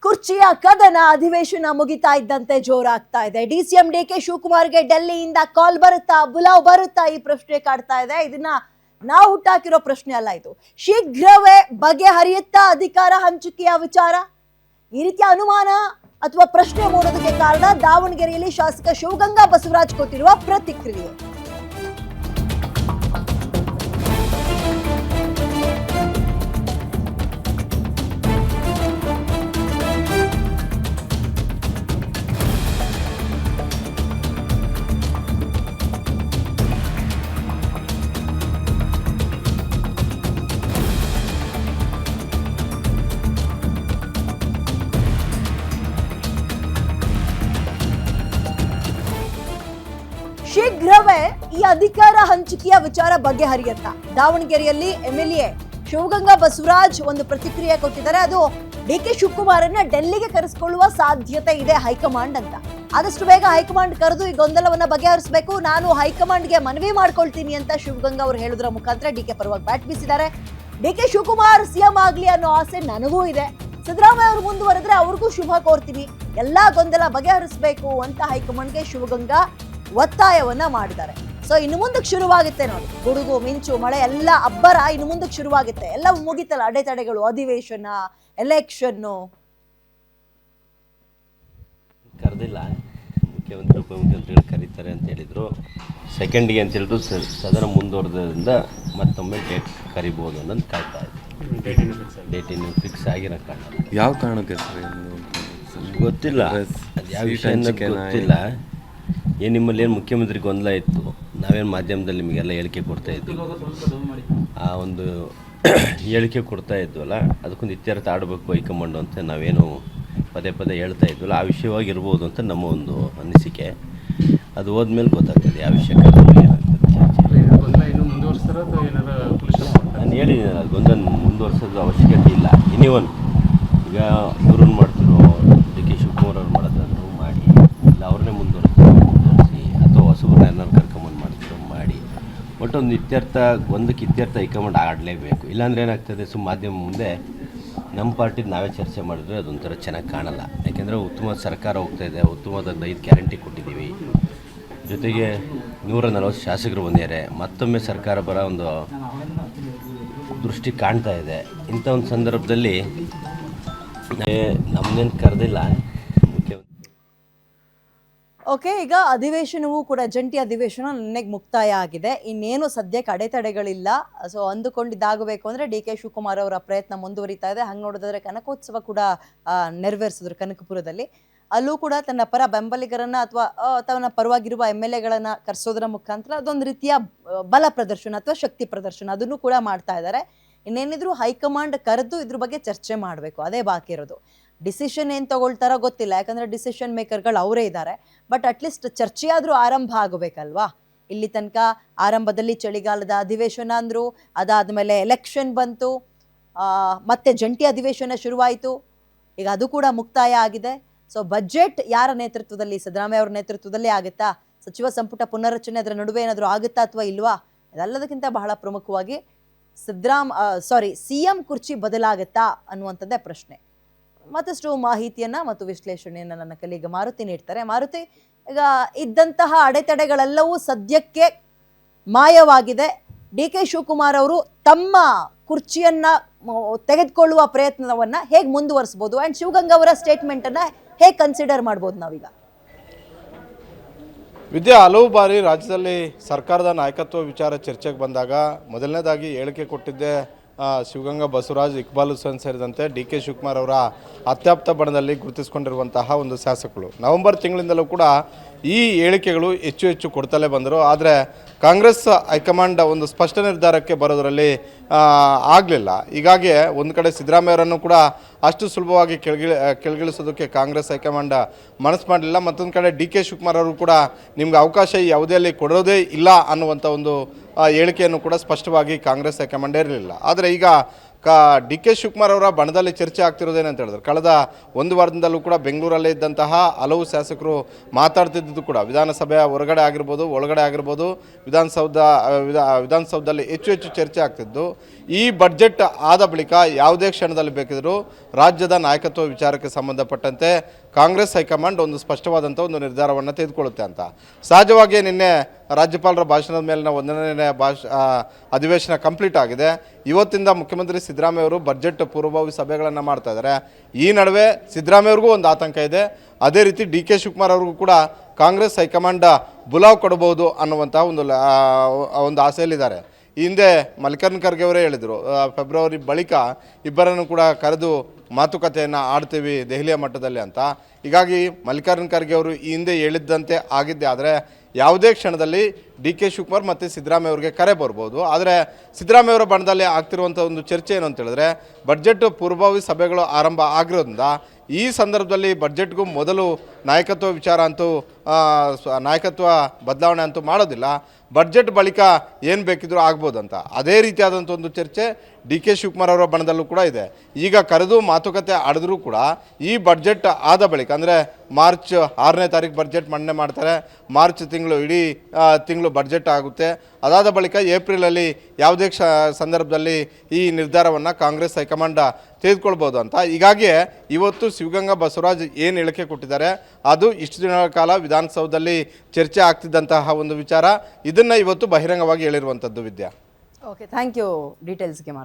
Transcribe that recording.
ಕುರ್ಚಿಯ ಕದನ ಅಧಿವೇಶನ ಮುಗಿತಾ ಇದ್ದಂತೆ ಜೋರಾಗ್ತಾ ಇದೆ. ಡಿಸಿಎಂ ಡಿಕೆ ಶಿವಕುಮಾರ್ಗೆ ಡೆಲ್ಲಿಯಿಂದ ಕಾಲ್ ಬರುತ್ತಾ, ಬುಲಾವ್ ಬರುತ್ತಾ, ಈ ಪ್ರಶ್ನೆ ಕಾಡ್ತಾ ಇದೆ. ಇದನ್ನ ನಾವು ಹುಟ್ಟಾಕಿರೋ ಪ್ರಶ್ನೆ ಅಲ್ಲ, ಇದು ಶೀಘ್ರವೇ ಬಗೆಹರಿಯುತ್ತಾ ಅಧಿಕಾರ ಹಂಚಿಕೆಯ ವಿಚಾರ. ಈ ರೀತಿಯ ಅನುಮಾನ ಅಥವಾ ಪ್ರಶ್ನೆ ಮೂಡೋದಕ್ಕೆ ಕಾರಣ ದಾವಣಗೆರೆಯಲ್ಲಿ ಶಾಸಕ ಶಿವಗಂಗಾ ಬಸವರಾಜ್ ಕೊಟ್ಟಿರುವ ಪ್ರತಿಕ್ರಿಯೆ. ಶೀಘ್ರವೇ ಈ ಅಧಿಕಾರ ಹಂಚಿಕೆಯ ವಿಚಾರ ಬಗೆಹರಿಯುತ್ತಾ? ದಾವಣಗೆರೆಯಲ್ಲಿ ಎಂಎಲ್ಎ ಶಿವಗಂಗಾ ಬಸವರಾಜ್ ಒಂದು ಪ್ರತಿಕ್ರಿಯೆ ಕೊಟ್ಟಿದ್ದಾರೆ. ಅದು ಡಿಕೆ ಶಿವಕುಮಾರನ್ನ ಡೆಲ್ಲಿಗೆ ಕರೆಸಿಕೊಳ್ಳುವ ಸಾಧ್ಯತೆ ಇದೆ ಹೈಕಮಾಂಡ್ ಅಂತ. ಆದಷ್ಟು ಬೇಗ ಹೈಕಮಾಂಡ್ ಕರೆದು ಈ ಗೊಂದಲವನ್ನ ಬಗೆಹರಿಸಬೇಕು, ನಾನು ಹೈಕಮಾಂಡ್ಗೆ ಮನವಿ ಮಾಡ್ಕೊಳ್ತೀನಿ ಅಂತ ಶಿವಗಂಗಾ ಅವರು ಹೇಳುವುದರ ಮುಖಾಂತರ ಡಿಕೆ ಪರವಾಗಿ ಬ್ಯಾಟ್ ಬೀಸಿದ್ದಾರೆ. ಡಿಕೆ ಶಿವಕುಮಾರ್ ಸಿಎಂ ಆಗ್ಲಿ ಅನ್ನೋ ಆಸೆ ನನಗೂ ಇದೆ. ಸಿದ್ದರಾಮಯ್ಯ ಅವರು ಮುಂದುವರೆದ್ರೆ ಅವ್ರಿಗೂ ಶುಭ ಕೋರ್ತೀನಿ. ಎಲ್ಲಾ ಗೊಂದಲ ಬಗೆಹರಿಸಬೇಕು ಅಂತ ಹೈಕಮಾಂಡ್ಗೆ ಶಿವಗಂಗಾ ಒತ್ತಾಯವನ್ನ ಮಾಡಿದ್ದಾರೆ. ಸೊ ಇನ್ನು ಮುಂದಕ್ಕೆ ಶುರುವಾಗುತ್ತೆ ನೋಡಿ, ಗುಡುಗು ಮಿಂಚು ಮಳೆ ಎಲ್ಲ ಅಬ್ಬರ ಇನ್ನು ಮುಂದಕ್ಕೆ ಶುರುವಾಗುತ್ತೆ. ಎಲ್ಲ ಮುಗಿತಲ್ಲ, ಅಡೆತಡೆಗಳು, ಅಧಿವೇಶನ, ಎಲೆಕ್ಷನ್ನು. ಕರೆದಿಲ್ಲ, ಮುಖ್ಯಮಂತ್ರಿ ಉಪಮುಖ್ಯಮಂತ್ರಿಗಳು ಕರೀತಾರೆ ಅಂತ ಹೇಳಿದ್ರು. ಸೆಕೆಂಡ್ಗೆ ಅಂತ ಹೇಳಿದ್ರು. ಸದನ ಮುಂದುವರೆದ್ರಿಂದ ಮತ್ತೊಮ್ಮೆ ಡೇಟ್ ಕರಿಬೋದು ಅನ್ನೋದು ಕಾಯ್ತಾ ಇದೆ. ಡೇಟ್ ಇನ್ನು ಫಿಕ್ಸ್ ಆಗಿರೋ ಕಾರಣ ಯಾವ ಕಾರಣಕ್ಕೆ ಗೊತ್ತಿಲ್ಲ, ಅದು ಯಾವ ವಿಷಯ ಗೊತ್ತಿಲ್ಲ. ನಿಮ್ಮಲ್ಲಿ ಏನು ಮುಖ್ಯಮಂತ್ರಿ ಗೊಂದಲ ಇತ್ತು, ನಾವೇನು ಮಾಧ್ಯಮದಲ್ಲಿ ನಿಮಗೆಲ್ಲ ಹೇಳಿಕೆ ಕೊಡ್ತಾ ಇದ್ವಿ. ಆ ಒಂದು ಹೇಳಿಕೆ ಕೊಡ್ತಾ ಇದ್ವಲ್ಲ, ಅದಕ್ಕೊಂದು ಇತ್ಯರ್ಥ ಆಡಬೇಕು ಹೈಕಮಾಂಡು ಅಂತ ನಾವೇನು ಪದೇ ಪದೇ ಹೇಳ್ತಾ ಇದ್ವಲ್ಲ, ಆ ವಿಷಯವಾಗಿ ಇರ್ಬೋದು ಅಂತ ನಮ್ಮ ಒಂದು ಅನಿಸಿಕೆ. ಅದು ಹೋದ್ಮೇಲೆ ಗೊತ್ತಾಗ್ತದೆ ಯಾವ ವಿಷಯಕ್ಕೆ ಏನಾಗ್ತದೆ. ನಾನು ಹೇಳಿದ್ದೀನಿ, ಅದು ಗೊಂದಲ ಮುಂದುವರ್ಸೋದು ಅವಶ್ಯಕತೆ ಇಲ್ಲ. ಎನಿವನ್ ಈಗ ಇವ್ರನ್ನ ಮಾಡ್ತಿರೋ ಡಿ ಕೆ ಶಿವಕುಮಾರ್ ಅವ್ರು ಮಾಡೋದಂದ್ರು ಮಾಡಿ, ಇಲ್ಲ ಅವ್ರನ್ನೇ ಮುಂದುವರಿಸಿ ಅಥವಾ ಹೊಸಬ್ರನ್ನ ಏನಾದ್ರು ಕರ್ಕೊಂಬಂದು ಮಾಡ್ತಿರೋ ಮಾಡಿ, ಒಟ್ಟೊಂದು ಒಂದಕ್ಕೆ ಇತ್ಯರ್ಥ ಹೈಕಮಾಂಡ್ ಆಡಲೇಬೇಕು. ಇಲ್ಲಾಂದ್ರೆ ಏನಾಗ್ತದೆ, ಮಾಧ್ಯಮ ಮುಂದೆ ನಮ್ಮ ಪಾರ್ಟಿದು ನಾವೇ ಚರ್ಚೆ ಮಾಡಿದ್ರೆ ಅದೊಂಥರ ಚೆನ್ನಾಗಿ ಕಾಣಲ್ಲ. ಯಾಕೆಂದರೆ ಉತ್ತಮ ಸರ್ಕಾರ ಹೋಗ್ತಾ ಇದೆ, ಉತ್ತಮವಾದ 5 ಗ್ಯಾರಂಟಿ ಕೊಟ್ಟಿದ್ದೀವಿ, ಜೊತೆಗೆ 140 ಶಾಸಕರು ಬಂದಿದ್ದಾರೆ, ಮತ್ತೊಮ್ಮೆ ಸರ್ಕಾರ ಬರೋ ಒಂದು ದೃಷ್ಟಿ ಕಾಣ್ತಾ ಇದೆ. ಇಂಥ ಒಂದು ಸಂದರ್ಭದಲ್ಲಿ ನಮ್ಮನ್ನೇನು ಕರೆದಿಲ್ಲ ಮುಖ್ಯಮಂತ್ರಿ. ಓಕೆ, ಈಗ ಅಧಿವೇಶನವೂ ಕೂಡ ಜಂಟಿ ಅಧಿವೇಶನ ನಿನ್ನೆಗೆ ಮುಕ್ತಾಯ ಆಗಿದೆ. ಇನ್ನೇನು ಸದ್ಯಕ್ಕೆ ಅಡೆತಡೆಗಳಿಲ್ಲ. ಸೊ ಅಂದುಕೊಂಡಿದ್ದಾಗಬೇಕು ಅಂದರೆ ಡಿ ಕೆ ಶಿವಕುಮಾರ್ ಅವರ ಪ್ರಯತ್ನ ಮುಂದುವರಿತಾ ಇದೆ. ಹಂಗೆ ನೋಡಿದ್ರೆ ಕನಕೋತ್ಸವ ಕೂಡ ನೆರವೇರಿಸಿದ್ರು ಕನಕಪುರದಲ್ಲಿ. ಅಲ್ಲೂ ಕೂಡ ತನ್ನ ಪರ ಬೆಂಬಲಿಗರನ್ನ ಅಥವಾ ತನ್ನ ಪರವಾಗಿರುವ MLAಗಳನ್ನ ಕರೆಸೋದರ ಮುಖಾಂತರ ಅದೊಂದು ರೀತಿಯ ಬಲ ಪ್ರದರ್ಶನ ಅಥವಾ ಶಕ್ತಿ ಪ್ರದರ್ಶನ ಅದನ್ನು ಕೂಡ ಮಾಡ್ತಾ ಇದ್ದಾರೆ. ಇನ್ನೇನಿದ್ರು ಹೈಕಮಾಂಡ್ ಕರೆದು ಇದ್ರ ಬಗ್ಗೆ ಚರ್ಚೆ ಮಾಡಬೇಕು, ಅದೇ ಬಾಕಿ ಇರೋದು. ಡಿಸಿಷನ್ ಏನು ತಗೊಳ್ತಾರೋ ಗೊತ್ತಿಲ್ಲ, ಯಾಕಂದರೆ ಡಿಸಿಷನ್ ಮೇಕರ್ಗಳು ಅವರೇ ಇದ್ದಾರೆ. ಬಟ್ ಅಟ್ಲೀಸ್ಟ್ ಚರ್ಚೆಯಾದರೂ ಆರಂಭ ಆಗಬೇಕಲ್ವಾ? ಇಲ್ಲಿ ತನಕ ಆರಂಭದಲ್ಲಿ ಚಳಿಗಾಲದ ಅಧಿವೇಶನ ಅಂದರು, ಅದಾದಮೇಲೆ ಎಲೆಕ್ಷನ್ ಬಂತು, ಮತ್ತೆ ಜಂಟಿ ಅಧಿವೇಶನ ಶುರುವಾಯಿತು, ಈಗ ಅದು ಕೂಡ ಮುಕ್ತಾಯ ಆಗಿದೆ. ಸೊ ಬಜೆಟ್ ಯಾರ ನೇತೃತ್ವದಲ್ಲಿ, ಸಿದ್ದರಾಮಯ್ಯ ಅವರ ನೇತೃತ್ವದಲ್ಲೇ ಆಗುತ್ತಾ? ಸಚಿವ ಸಂಪುಟ ಪುನರ್ರಚನೆ ಅದರ ನಡುವೆ ಏನಾದರೂ ಆಗುತ್ತಾ ಅಥವಾ ಇಲ್ವಾ? ಇದೆಲ್ಲದಕ್ಕಿಂತ ಬಹಳ ಪ್ರಮುಖವಾಗಿ CM ಕುರ್ಚಿ ಬದಲಾಗುತ್ತಾ ಅನ್ನುವಂಥದ್ದೇ ಪ್ರಶ್ನೆ. ಮತ್ತಷ್ಟು ಮಾಹಿತಿಯನ್ನ ಮತ್ತು ವಿಶ್ಲೇಷಣೆಯನ್ನು ನನ್ನ ಕಲೀಗ ಮಾರುತಿ ನೀಡ್ತಾರೆ. ಮಾರುತಿ, ಈಗ ಇದ್ದಂತಹ ಅಡೆತಡೆಗಳೆಲ್ಲವೂ ಸದ್ಯಕ್ಕೆ ಮಾಯವಾಗಿದೆ. ಡಿ ಕೆ ಶಿವಕುಮಾರ್ ಅವರು ತಮ್ಮ ಕುರ್ಚಿಯನ್ನ ತೆಗೆದುಕೊಳ್ಳುವ ಪ್ರಯತ್ನವನ್ನ ಹೇಗೆ ಮುಂದುವರಿಸಬಹುದು ಅಂಡ್ ಶಿವಗಂಗಾ ಅವರ ಸ್ಟೇಟ್ಮೆಂಟ್ ಅನ್ನ ಹೇಗೆ ಕನ್ಸಿಡರ್ ಮಾಡ್ಬೋದು ನಾವೀಗ? ವಿದ್ಯಾ, ಹಲವು ಬಾರಿ ರಾಜ್ಯದಲ್ಲಿ ಸರ್ಕಾರದ ನಾಯಕತ್ವ ವಿಚಾರ ಚರ್ಚೆಗೆ ಬಂದಾಗ ಮೊದಲನೇದಾಗಿ ಹೇಳಿಕೆ ಕೊಟ್ಟಿದ್ದೆ ಶಿವಗಂಗಾ ಬಸವರಾಜ್, ಇಕ್ಬಾಲ್ ಹುಸೇನ್ ಸೇರಿದಂತೆ ಡಿ ಕೆ ಶಿವಕುಮಾರ್ ಅವರ ಅತ್ಯಾಪ್ತ ಬಣದಲ್ಲಿ ಗುರುತಿಸಿಕೊಂಡಿರುವಂತಹ ಒಂದು ಶಾಸಕರು. ನವೆಂಬರ್ ತಿಂಗಳಿಂದಲೂ ಕೂಡ ಈ ಹೇಳಿಕೆಗಳು ಹೆಚ್ಚು ಕೊಡ್ತಲೇ ಬಂದರು. ಆದರೆ ಕಾಂಗ್ರೆಸ್ ಹೈಕಮಾಂಡ್ ಒಂದು ಸ್ಪಷ್ಟ ನಿರ್ಧಾರಕ್ಕೆ ಬರೋದರಲ್ಲಿ ಆಗಲಿಲ್ಲ. ಹೀಗಾಗಿ ಒಂದು ಕಡೆ ಸಿದ್ದರಾಮಯ್ಯರನ್ನು ಕೂಡ ಅಷ್ಟು ಸುಲಭವಾಗಿ ಕೆಳಗಿಳಿಸೋದಕ್ಕೆ ಕಾಂಗ್ರೆಸ್ ಹೈಕಮಾಂಡ್ ಮನಸ್ಸು ಮಾಡಲಿಲ್ಲ. ಮತ್ತೊಂದು ಕಡೆ ಡಿ ಕೆ ಶಿವಕುಮಾರ್ ಅವರು ಕೂಡ ನಿಮ್ಗೆ ಅವಕಾಶ ಈ ಅವಧಿಯಲ್ಲಿ ಕೊಡೋದೇ ಇಲ್ಲ ಅನ್ನುವಂಥ ಒಂದು ಹೇಳಿಕೆಯನ್ನು ಕೂಡ ಸ್ಪಷ್ಟವಾಗಿ ಕಾಂಗ್ರೆಸ್ ಹೈಕಮಾಂಡ್ ಇರಲಿಲ್ಲ. ಆದರೆ ಈಗ ಡಿ ಕೆ ಶಿವಕುಮಾರ್ ಅವರ ಬಣದಲ್ಲಿ ಚರ್ಚೆ ಆಗ್ತಿರೋದೇನಂತ ಹೇಳಿದ್ರೆ ಕಳೆದ ಒಂದು ವಾರದಿಂದಲೂ ಕೂಡ ಬೆಂಗಳೂರಲ್ಲೇ ಇದ್ದಂತಹ ಹಲವು ಶಾಸಕರು ಮಾತಾಡ್ತಿದ್ದು ಕೂಡ ವಿಧಾನಸಭೆಯ ಹೊರಗಡೆ ಆಗಿರ್ಬೋದು ಒಳಗಡೆ ಆಗಿರ್ಬೋದು ವಿಧಾನಸೌಧದಲ್ಲಿ ಹೆಚ್ಚು ಚರ್ಚೆ ಆಗ್ತಿದ್ದು ಈ ಬಡ್ಜೆಟ್ ಆದ ಬಳಿಕ ಯಾವುದೇ ಕ್ಷಣದಲ್ಲಿ ಬೇಕಿದ್ರೂ ರಾಜ್ಯದ ನಾಯಕತ್ವ ವಿಚಾರಕ್ಕೆ ಸಂಬಂಧಪಟ್ಟಂತೆ ಕಾಂಗ್ರೆಸ್ ಹೈಕಮಾಂಡ್ ಒಂದು ಸ್ಪಷ್ಟವಾದಂಥ ಒಂದು ನಿರ್ಧಾರವನ್ನು ತೆಗೆದುಕೊಳ್ಳುತ್ತೆ ಅಂತ. ಸಹಜವಾಗಿ ನಿನ್ನೆ ರಾಜ್ಯಪಾಲರ ಭಾಷಣದ ಮೇಲಿನ 1ನೇ ಅಧಿವೇಶನ ಕಂಪ್ಲೀಟ್ ಆಗಿದೆ. ಇವತ್ತಿಂದ ಮುಖ್ಯಮಂತ್ರಿ ಸಿದ್ದರಾಮಯ್ಯ ಅವರು ಬಡ್ಜೆಟ್ ಪೂರ್ವಭಾವಿ ಸಭೆಗಳನ್ನು ಮಾಡ್ತಾ ಇದ್ದಾರೆ. ಈ ನಡುವೆ ಸಿದ್ದರಾಮಯ್ಯವ್ರಿಗೂ ಒಂದು ಆತಂಕ ಇದೆ. ಅದೇ ರೀತಿ ಡಿ ಕೆ ಶಿವಕುಮಾರ್ ಅವ್ರಿಗೂ ಕೂಡ ಕಾಂಗ್ರೆಸ್ ಹೈಕಮಾಂಡ್ ಬುಲಾವ್ ಕೊಡಬಹುದು ಅನ್ನುವಂಥ ಒಂದು ಆಸೆಯಲ್ಲಿದ್ದಾರೆ. ಈ ಹಿಂದೆ ಮಲ್ಲಿಕಾರ್ಜುನ ಖರ್ಗೆ ಅವರೇ ಹೇಳಿದರು, ಫೆಬ್ರವರಿ ಬಳಿಕ ಇಬ್ಬರನ್ನು ಕೂಡ ಕರೆದು ಮಾತುಕತೆಯನ್ನು ಆಡ್ತೀವಿ ದೆಹಲಿಯ ಮಟ್ಟದಲ್ಲಿ ಅಂತ. ಹೀಗಾಗಿ ಮಲ್ಲಿಕಾರ್ಜುನ ಖರ್ಗೆ ಅವರು ಈ ಹಿಂದೆ ಹೇಳಿದ್ದಂತೆ ಆಗಿದ್ದೆ. ಆದರೆ ಯಾವುದೇ ಕ್ಷಣದಲ್ಲಿ ಡಿ ಕೆ ಶಿವಕುಮಾರ್ ಮತ್ತು ಸಿದ್ದರಾಮಯ್ಯ ಅವರಿಗೆ ಕರೆ ಬರ್ಬೋದು. ಆದರೆ ಸಿದ್ದರಾಮಯ್ಯ ಅವರ ಬಣದಲ್ಲಿ ಆಗ್ತಿರುವಂಥ ಒಂದು ಚರ್ಚೆ ಏನು ಅಂತ ಹೇಳಿದ್ರೆ ಬಡ್ಜೆಟ್ ಪೂರ್ವಭಾವಿ ಸಭೆಗಳು ಆರಂಭ ಆಗಿರೋದ್ರಿಂದ ಈ ಸಂದರ್ಭದಲ್ಲಿ ಬಡ್ಜೆಟ್ಗೂ ಮೊದಲು ನಾಯಕತ್ವ ವಿಚಾರ ಅಂತೂ ನಾಯಕತ್ವ ಬದಲಾವಣೆ ಅಂತೂ ಮಾಡೋದಿಲ್ಲ. ಬಡ್ಜೆಟ್ ಬಳಿಕ ಏನು ಬೇಕಿದ್ರೂ ಆಗ್ಬೋದಂತ. ಅದೇ ರೀತಿಯಾದಂಥ ಒಂದು ಚರ್ಚೆ ಡಿ ಕೆ ಶಿವಕುಮಾರ್ ಅವರ ಬಣದಲ್ಲೂ ಕೂಡ ಇದೆ. ಈಗ ಕರೆದು ಮಾತುಕತೆ ಆಡಿದ್ರೂ ಕೂಡ ಈ ಬಡ್ಜೆಟ್ ಆದ ಬಳಿಕ ಅಂದರೆ ಮಾರ್ಚ್ 6ನೇ ತಾರೀಕು ಬಡ್ಜೆಟ್ ಮಂಡನೆ ಮಾಡ್ತಾರೆ. ಮಾರ್ಚ್ ತಿಂಗಳು ಇಡೀ ತಿಂಗಳು ಬಡ್ಜೆಟ್ ಆಗುತ್ತೆ. ಅದಾದ ಬಳಿಕ ಏಪ್ರಿಲಲ್ಲಿ ಯಾವುದೇ ಸಂದರ್ಭದಲ್ಲಿ ಈ ನಿರ್ಧಾರವನ್ನು ಕಾಂಗ್ರೆಸ್ ಹೈಕಮಾಂಡ್ ತೆಗೆದುಕೊಳ್ಬೋದು ಅಂತ. ಹೀಗಾಗಿ ಇವತ್ತು ಶಿವಗಂಗಾ ಬಸವರಾಜ್ ಏನು ಹೇಳಿಕೆ ಕೊಟ್ಟಿದ್ದಾರೆ ಅದು ಇಷ್ಟು ದಿನಗಳ ಕಾಲ ವಿಧಾನಸೌಧದಲ್ಲಿ ಚರ್ಚೆ ಆಗ್ತಿದ್ದಂತಹ ಒಂದು ವಿಚಾರ. ಇದನ್ನು ಇವತ್ತು ಬಹಿರಂಗವಾಗಿ ಹೇಳಿರುವಂಥದ್ದು. ವಿದ್ಯಾ, ಓಕೆ, ಥ್ಯಾಂಕ್ ಯು ಡೀಟೇಲ್ಸ್ಗೆ.